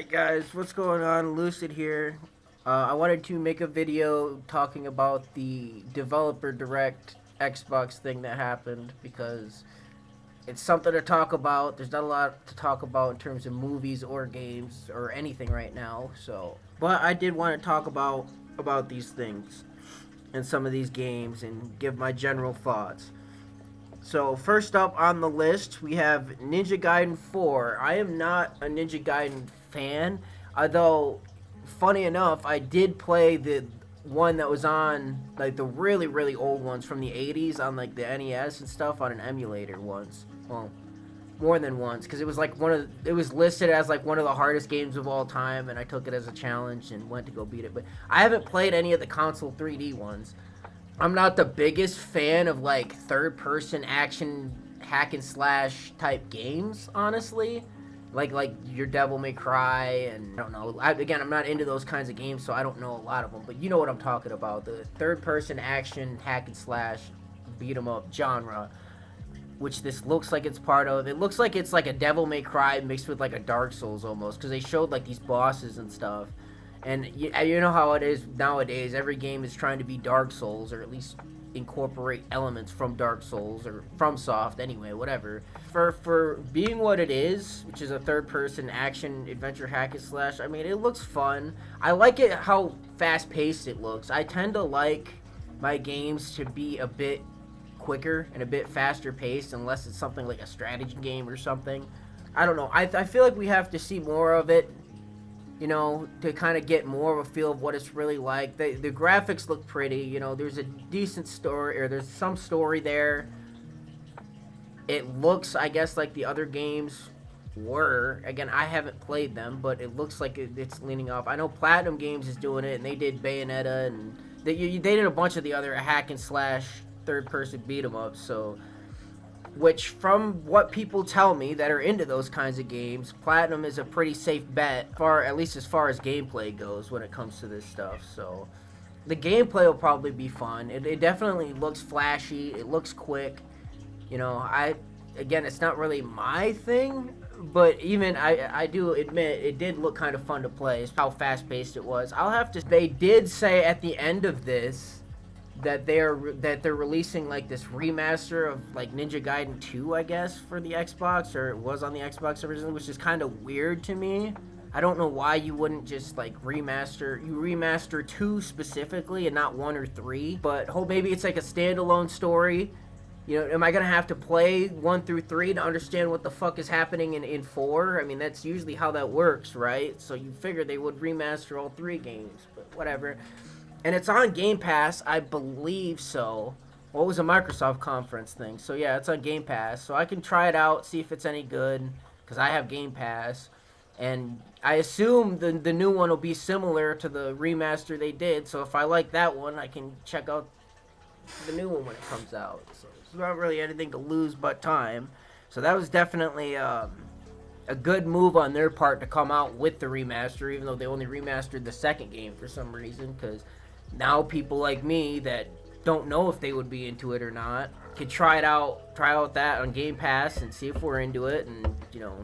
Alright guys, what's going on? Lucid here. I wanted to make a video talking about the Developer Direct Xbox thing that happened because it's something to talk about. There's not a lot to talk about in terms of movies or games or anything right now. But I did want to talk about these things and some of these games and give my general thoughts. So first up on the list, we have Ninja Gaiden 4. I am not a Ninja Gaiden fan, although funny enough, I did play the one that was on like the really really old ones from the 80s on like the NES and stuff on an emulator once. Well, more than once because it was like it was listed as like one of the hardest games of all time and I took it as a challenge and went to go beat it. But I haven't played any of the console 3D ones. I'm not the biggest fan of like third person action hack and slash type games, honestly. Like your Devil May Cry and I don't know. Again, I'm not into those kinds of games, so I don't know a lot of them. But you know what I'm talking about, the third person action hack and slash beat 'em up genre, which this looks like it's part of. It looks like it's like a Devil May Cry mixed with like a Dark Souls almost, because they showed like these bosses and stuff. And you know how it is nowadays. Every game is trying to be Dark Souls, or at least incorporate elements from Dark Souls or from Soft anyway, whatever. For being what it is, which is a third-person action adventure hack and slash, I mean, it looks fun. I like it how fast-paced it looks. I tend to like my games to be a bit quicker and a bit faster paced, unless it's something like a strategy game or something. I don't know. I feel like we have to see more of it, you know, to kind of get more of a feel of what it's really like. The graphics look pretty, you know, there's a decent story, or there's some story there. It looks, I guess, like the other games were. Again, I haven't played them, but it looks like it's leaning off. I know Platinum Games is doing it, and they did Bayonetta, and they did a bunch of the other hack and slash third-person beat 'em ups, so... Which, from what people tell me that are into those kinds of games, Platinum is a pretty safe bet, at least as far as gameplay goes when it comes to this stuff. So, the gameplay will probably be fun. It definitely looks flashy. It looks quick. You know, again, it's not really my thing, but even I do admit it did look kind of fun to play. How fast-paced it was. I'll have to. They did say at the end of this that they're releasing like this remaster of like Ninja Gaiden 2, I guess, for the Xbox, or it was on the Xbox originally, which is kind of weird to me. I don't know why you wouldn't just like remaster 2 specifically and not 1 or 3, but maybe it's like a standalone story. You know, am I gonna have to play 1 through 3 to understand what the fuck is happening in 4? I mean, that's usually how that works, right? So you figure they would remaster all 3 games, but whatever. And it's on Game Pass, I believe so. Well, it was a Microsoft conference thing. So yeah, it's on Game Pass. So I can try it out, see if it's any good, because I have Game Pass. And I assume the new one will be similar to the remaster they did. So if I like that one, I can check out the new one when it comes out. So there's not really anything to lose but time. So that was definitely a good move on their part to come out with the remaster, even though they only remastered the second game for some reason, because now people like me that don't know if they would be into it or not can try out that on Game Pass and see if we're into it, and you know,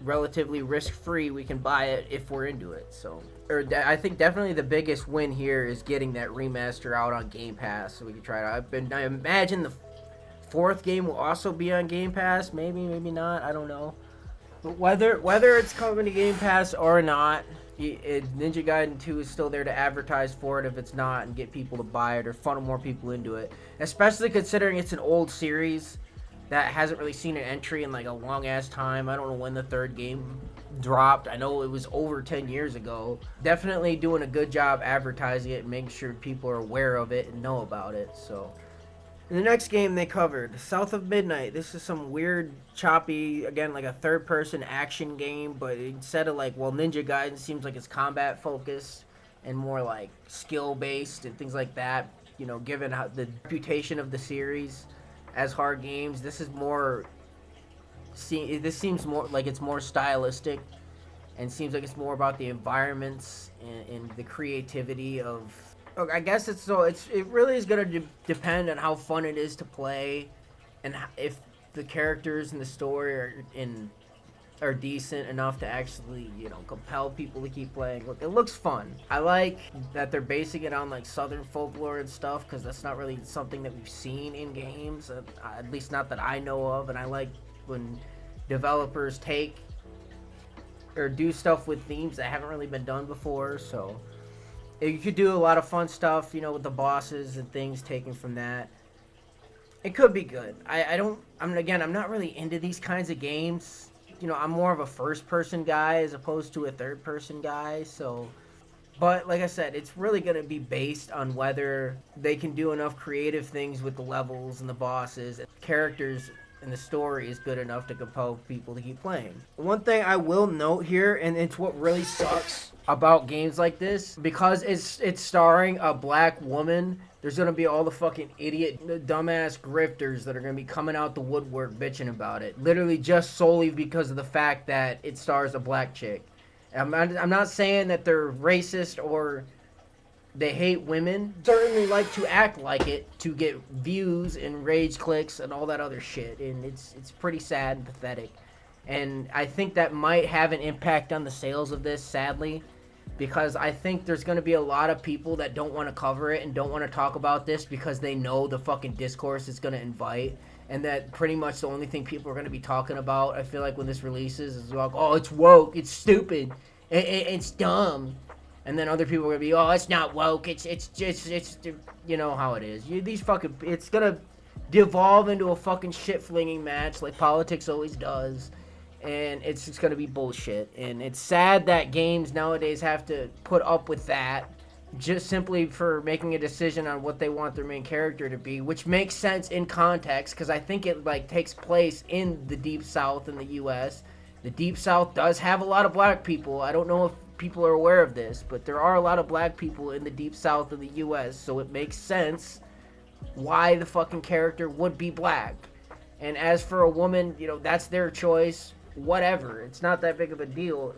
relatively risk-free we can buy it if we're into it. So, I think definitely the biggest win here is getting that remaster out on Game Pass so we can try it out. I imagine the 4th game will also be on Game Pass, maybe not, I don't know. But whether it's coming to Game Pass or not, Ninja Gaiden 2 is still there to advertise for it if it's not, and get people to buy it or funnel more people into it. Especially considering it's an old series that hasn't really seen an entry in like a long ass time. I don't know when the 3rd game dropped. I know it was over 10 years ago. Definitely doing a good job advertising it and making sure people are aware of it and know about it. So, and the next game they covered, South of Midnight. This is some weird, choppy, again, like a third-person action game, but instead of like, well, Ninja Gaiden seems like it's combat-focused and more like skill-based and things like that. You know, given how the reputation of the series as hard games, this is more. This seems more like it's more stylistic, and seems like it's more about the environments and the creativity of. I guess it really is gonna depend on how fun it is to play, and if the characters in the story are in are decent enough to actually, compel people to keep playing. Look, it looks fun. I like that they're basing it on like Southern folklore and stuff, because that's not really something that we've seen in games, at least not that I know of. And I like when developers take or do stuff with themes that haven't really been done before. So you could do a lot of fun stuff, with the bosses and things taken from that. It could be good. I'm not really into these kinds of games. I'm more of a first person guy as opposed to a third person guy. So, but like I said, it's really going to be based on whether they can do enough creative things with the levels and the bosses, characters, and the story is good enough to compel people to keep playing. One thing I will note here, and it's what really sucks about games like this, because it's starring a black woman, there's gonna be all the fucking idiot, dumbass grifters that are gonna be coming out the woodwork bitching about it. Literally just solely because of the fact that it stars a black chick. I'm not saying that they're racist or they hate women. Certainly like to act like it to get views and rage clicks and all that other shit. And it's pretty sad and pathetic. And I think that might have an impact on the sales of this, sadly. Because I think there's going to be a lot of people that don't want to cover it and don't want to talk about this because they know the fucking discourse it's going to invite. And that pretty much the only thing people are going to be talking about, I feel like, when this releases is like, oh, it's woke, it's stupid, it's dumb. And then other people are going to be, oh, it's not woke, it's you know how it is. It's going to devolve into a fucking shit-flinging match like politics always does. And it's just going to be bullshit. And it's sad that games nowadays have to put up with that just simply for making a decision on what they want their main character to be, which makes sense in context because I think it takes place in the Deep South in the U.S. The Deep South does have a lot of black people. I don't know if people are aware of this, but there are a lot of black people in the Deep South of the U.S., so it makes sense why the fucking character would be black. And as for a woman, that's their choice. Whatever, it's not that big of a deal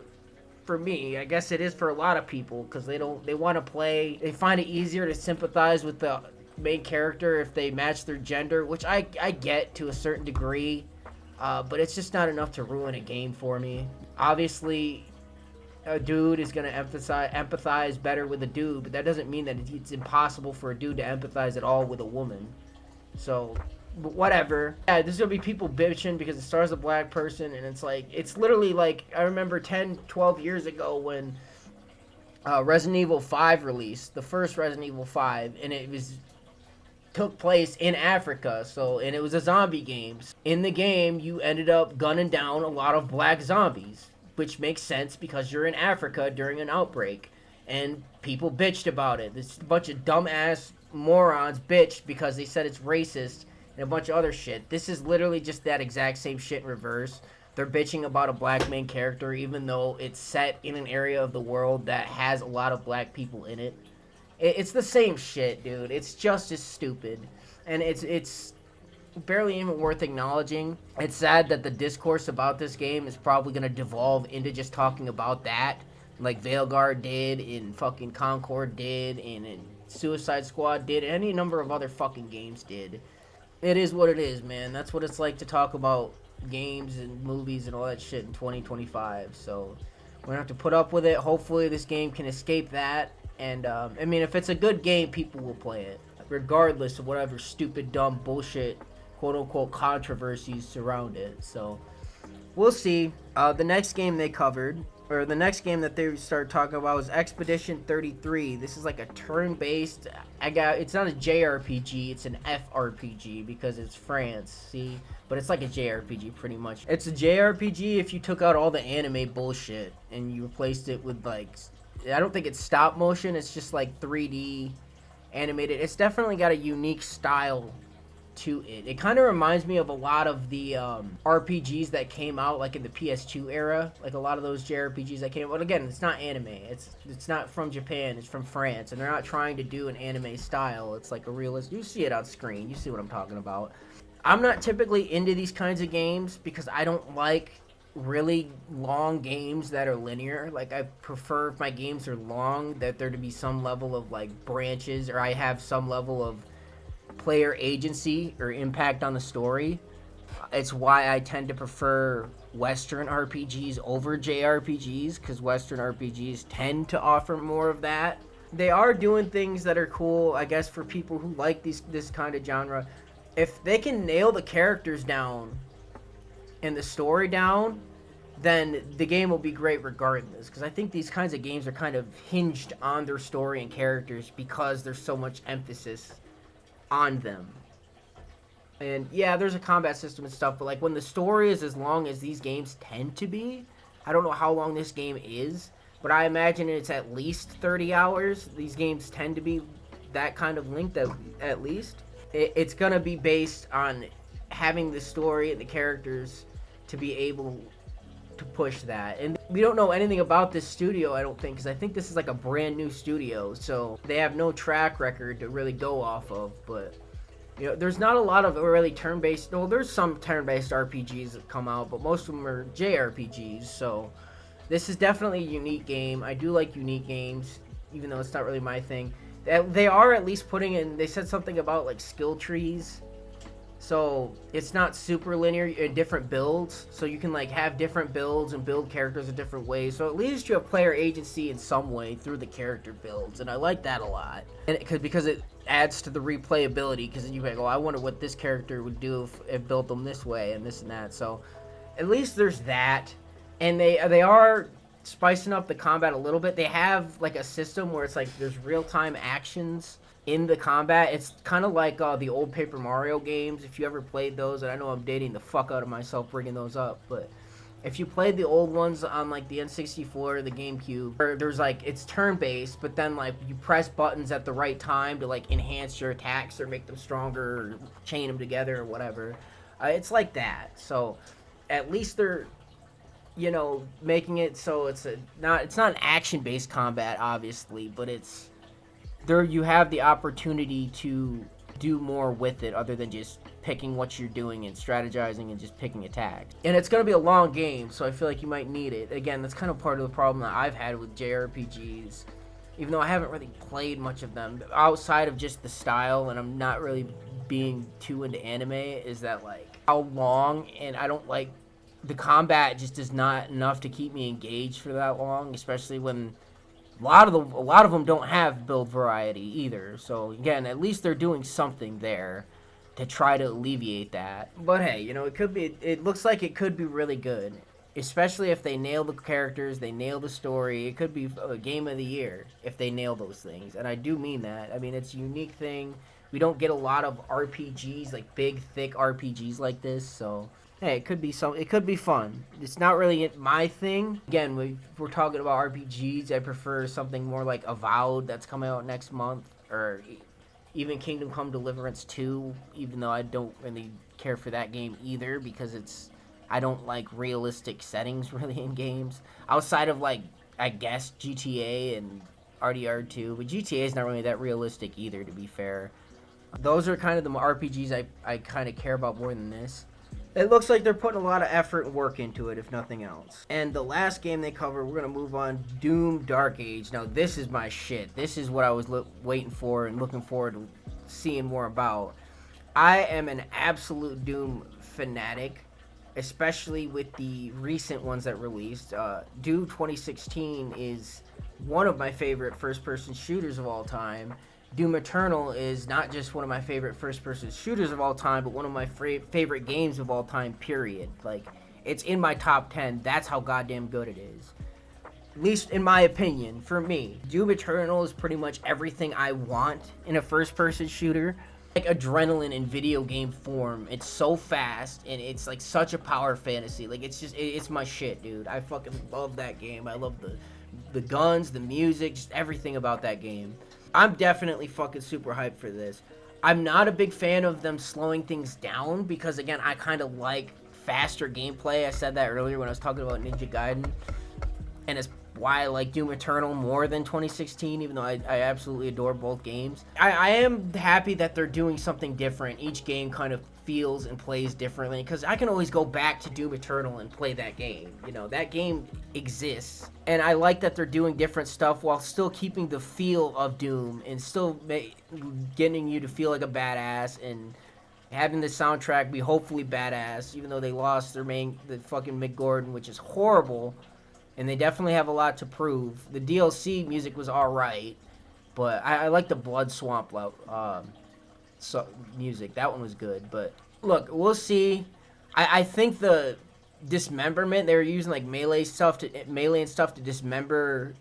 for me. I guess it is for a lot of people because they want to play. They find it easier to sympathize with the main character if they match their gender, which I get to a certain degree, but it's just not enough to ruin a game for me. Obviously, a dude is gonna empathize better with a dude, but that doesn't mean that it's impossible for a dude to empathize at all with a woman. So. But whatever. Yeah, there's gonna be people bitching because it stars a black person, and it's literally like, I remember 10, 12 years ago when Resident Evil 5 released, the first Resident Evil 5, and took place in Africa, and it was a zombie game. In the game, you ended up gunning down a lot of black zombies, which makes sense because you're in Africa during an outbreak, and people bitched about it. This bunch of dumbass morons bitched because they said it's racist, and a bunch of other shit. This is literally just that exact same shit in reverse. They're bitching about a black main character even though it's set in an area of the world that has a lot of black people in it. It's the same shit, dude. It's just as stupid. And it's barely even worth acknowledging. It's sad that the discourse about this game is probably going to devolve into just talking about that. Like Veilguard did, and fucking Concord did, and Suicide Squad did, and any number of other fucking games did. It is what it is, man. That's what it's like to talk about games and movies and all that shit in 2025. So we're gonna have to put up with it. Hopefully this game can escape that. And if it's a good game, people will play it, regardless of whatever stupid, dumb bullshit, quote unquote, controversies surround it. So we'll see. The next game they covered, or the next game that they started talking about, was Expedition 33. This is like a turn-based. It's not a JRPG, it's an FRPG because it's France. See, but it's like a JRPG pretty much. It's a JRPG if you took out all the anime bullshit and you replaced it with I don't think it's stop motion. It's just like 3D animated. It's definitely got a unique style to it. It kind of reminds me of a lot of the RPGs that came out like in the PS2 era, like a lot of those JRPGs that came out. But again, it's not anime. It's not from Japan. It's from France, and they're not trying to do an anime style. It's like a realist. You see it on screen. You see what I'm talking about. I'm not typically into these kinds of games because I don't like really long games that are linear. Like, I prefer, if my games are long, that there to be some level of like branches, or I have some level of player agency or impact on the story. It's why I tend to prefer Western RPGs over JRPGs, because Western RPGs tend to offer more of that. They are doing things that are cool, I guess, for people who like this kind of genre. If they can nail the characters down and the story down, then the game will be great regardless. Because I think these kinds of games are kind of hinged on their story and characters because there's so much emphasis on them. And yeah, there's a combat system and stuff, but like when the story is as long as these games tend to be, I don't know how long this game is, but I imagine it's at least 30 hours. These games tend to be that kind of length at least. It's gonna be based on having the story and the characters to be able to push that. And we don't know anything about this studio, I don't think, because I think this is like a brand new studio, so they have no track record to really go off of. But you know, there's not a lot of really turn-based. Well, there's some turn-based RPGs that come out, but most of them are JRPGs. So this is definitely a unique game. I do like unique games, even though it's not really my thing. They are at least putting in. They said something about like skill trees, so it's not super linear in different builds. So you can like have different builds and build characters in different ways. So at least you have player agency in some way through the character builds, and I like that a lot. And because it adds to the replayability, because you can go, I wonder what this character would do if built them this way and this and that. So at least there's that, and they are spicing up the combat a little bit. They have like a system where it's like there's real-time actions in the combat. It's kind of like the old Paper Mario games, if you ever played those. And I know I'm dating the fuck out of myself bringing those up, but if you played the old ones on like the N64 or the GameCube, there's like, it's turn-based, but then like you press buttons at the right time to like enhance your attacks or make them stronger or chain them together or whatever. It's like that. So at least they're, you know, making it so it's not an action-based combat, obviously, but it's there. You have the opportunity to do more with it other than just picking what you're doing and strategizing and just picking attacks. And it's going to be a long game, so I feel like you might need it. Again, that's kind of part of the problem that I've had with JRPGs, even though I haven't really played much of them outside of just the style, and I'm not really being too into anime, is that like how long, and I don't like the combat just is not enough to keep me engaged for that long, especially when a lot of them don't have build variety either. So again, at least they're doing something there to try to alleviate that. But hey, you know, it looks like it could be really good, especially if they nail the characters, they nail the story. It could be a game of the year if they nail those things, and I do mean that. I mean, it's a unique thing. We don't get a lot of RPGs, like big, thick RPGs like this, so hey, it could be fun. It's not really my thing. Again, we're talking about RPGs. I prefer something more like Avowed that's coming out next month, or even Kingdom Come Deliverance 2, even though I don't really care for that game either, because I don't like realistic settings really in games. Outside of like, I guess, GTA and RDR2, but GTA is not really that realistic either, to be fair. Those are kind of the RPGs I kind of care about more than this. It looks like they're putting a lot of effort and work into it, if nothing else. And the last game they cover, we're going to move on, Doom Dark Age. Now, this is my shit. This is what I was waiting for and looking forward to seeing more about. I am an absolute Doom fanatic, especially with the recent ones that released. Doom 2016 is one of my favorite first-person shooters of all time. Doom Eternal is not just one of my favorite first-person shooters of all time, but one of my favorite games of all time, period. Like, it's in my top 10. That's how goddamn good it is. At least in my opinion, for me. Doom Eternal is pretty much everything I want in a first-person shooter. Like adrenaline in video game form. It's so fast, and it's like such a power fantasy. Like, it's my shit, dude. I fucking love that game. I love the guns, the music, just everything about that game. I'm definitely fucking super hyped for this. I'm not a big fan of them slowing things down because, again, I kind of like faster gameplay. I said that earlier when I was talking about Ninja Gaiden. And it's why I like Doom Eternal more than 2016, even though I absolutely adore both games. I am happy that they're doing something different. Each game kind of feels and plays differently, because I can always go back to Doom Eternal and play that game. You know, that game exists, and I like that they're doing different stuff while still keeping the feel of Doom and still getting you to feel like a badass and having the soundtrack be hopefully badass, even though they lost the fucking Mick Gordon, which is horrible, and they definitely have a lot to prove. The DLC music was alright, but I like the Blood Swamp music. That one was good, but look, we'll see. I think the dismemberment, they were using like melee and stuff to dismember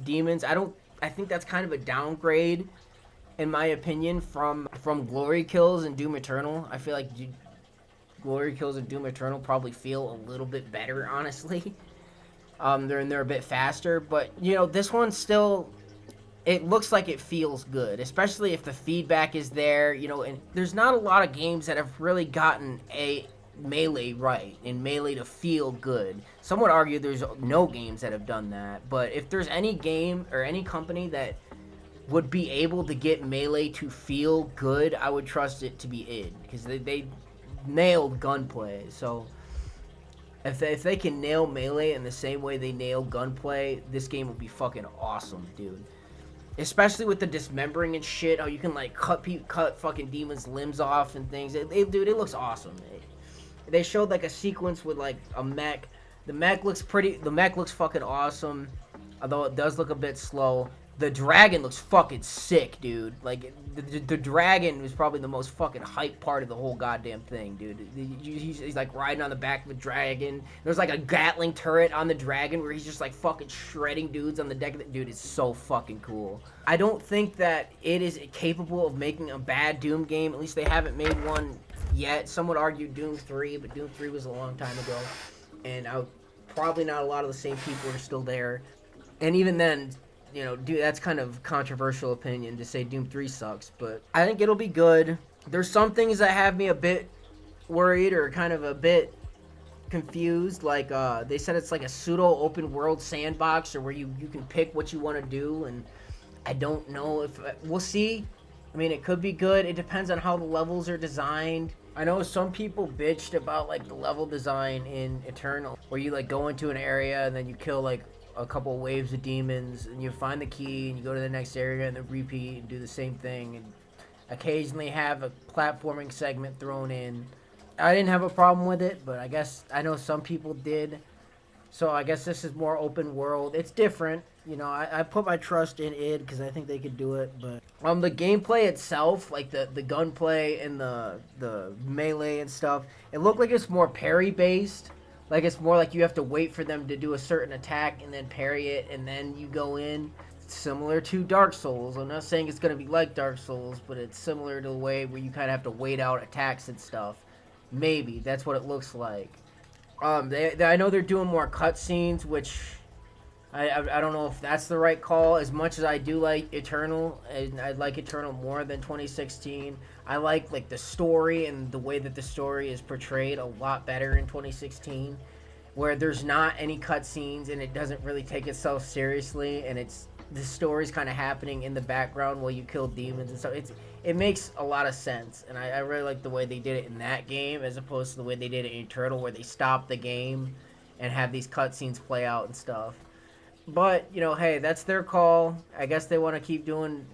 demons. I think that's kind of a downgrade, in my opinion, from Glory Kills and Doom Eternal. I feel like Glory Kills and Doom Eternal probably feel a little bit better, honestly. They're a bit faster, but you know, this one still, it looks like it feels good, especially if the feedback is there, you know, and there's not a lot of games that have really gotten a melee right and melee to feel good. Some would argue there's no games that have done that, but if there's any game or any company that would be able to get melee to feel good, I would trust it to be id, because they nailed gunplay. So if they can nail melee in the same way they nailed gunplay, this game would be fucking awesome, dude. Especially with the dismembering and shit, how you can like cut fucking demons' limbs off and things. Dude, it looks awesome. They showed like a sequence with like a mech. The mech looks fucking awesome, although it does look a bit slow. The dragon looks fucking sick, dude. Like, the dragon was probably the most fucking hype part of the whole goddamn thing, dude. He's like riding on the back of a dragon. There's like a Gatling turret on the dragon where he's just like fucking shredding dudes on the deck of the... Dude, it's so fucking cool. I don't think that it is capable of making a bad Doom game. At least they haven't made one yet. Some would argue Doom 3, but Doom 3 was a long time ago. And probably not a lot of the same people are still there. And even then... You know, dude, that's kind of controversial opinion to say Doom 3 sucks, but I think it'll be good. There's some things that have me a bit worried or kind of a bit confused. Like, they said it's like a pseudo open world sandbox, or where you can pick what you want to do, and I don't know if... We'll see. I mean, it could be good. It depends on how the levels are designed. I know some people bitched about, like, the level design in Eternal, where you, like, go into an area and then you kill, like, a couple of waves of demons, and you find the key, and you go to the next area, and then repeat and do the same thing, and occasionally have a platforming segment thrown in. I didn't have a problem with it, but I guess I know some people did. So I guess this is more open world. It's different. You know, I put my trust in id because I think they could do it, but the gameplay itself, like the gunplay and the melee and stuff, it looked like it's more parry based. Like, it's more like you have to wait for them to do a certain attack and then parry it, and then you go in. Similar to Dark Souls. I'm not saying it's going to be like Dark Souls, but it's similar to the way where you kind of have to wait out attacks and stuff. Maybe. That's what it looks like. I know they're doing more cutscenes, which I don't know if that's the right call. As much as I do like Eternal, and I like Eternal more than 2016, I like the story and the way that the story is portrayed a lot better in 2016, where there's not any cutscenes and it doesn't really take itself seriously, and the story's kind of happening in the background while you kill demons and stuff. It makes a lot of sense, and I really like the way they did it in that game as opposed to the way they did it in Eternal, where they stop the game and have these cutscenes play out and stuff. But, you know, hey, that's their call. I guess they want to keep doing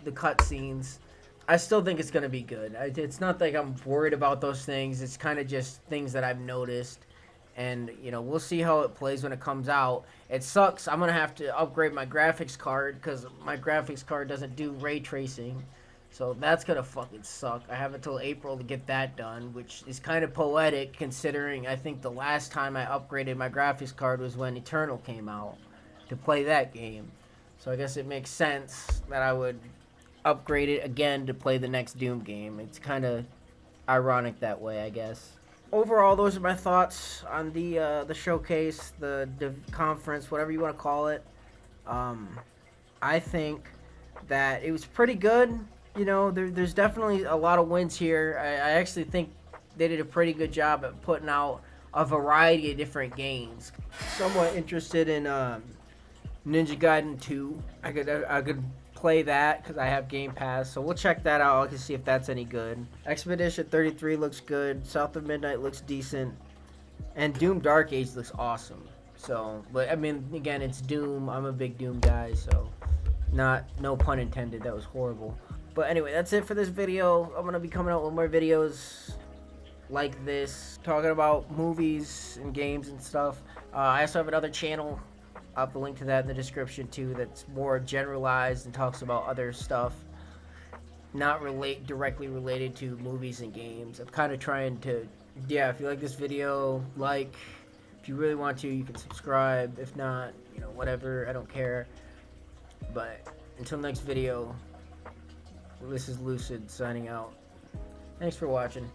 the cutscenes. I still think it's going to be good. It's not like I'm worried about those things. It's kind of just things that I've noticed. And, you know, we'll see how it plays when it comes out. It sucks. I'm going to have to upgrade my graphics card because my graphics card doesn't do ray tracing. So that's going to fucking suck. I have until April to get that done, which is kind of poetic considering I think the last time I upgraded my graphics card was when Eternal came out to play that game. So I guess it makes sense that I would upgrade it again to play the next Doom game. It's kind of ironic that way, I guess. Overall, those are my thoughts on the showcase, the conference, whatever you want to call it. I think that it was pretty good. You know, there's definitely a lot of wins here. I actually think they did a pretty good job at putting out a variety of different games. Somewhat interested in Ninja Gaiden 2. I could play that because I have Game Pass, so we'll check that out. I can see if that's any good. Expedition 33 looks good. South of Midnight looks decent, and Doom Dark Age looks awesome. So, but I mean, again, it's Doom. I'm a big Doom guy, so no pun intended. That was horrible. But anyway, that's it for this video. I'm gonna be coming out with more videos like this, talking about movies and games and stuff. I also have another channel. I'll have the link to that in the description too. That's more generalized and talks about other stuff, not directly related to movies and games. I'm kind of trying to, yeah. If you like this video, like. If you really want to, you can subscribe. If not, you know, whatever. I don't care. But until next video, this is Lucid signing out. Thanks for watching.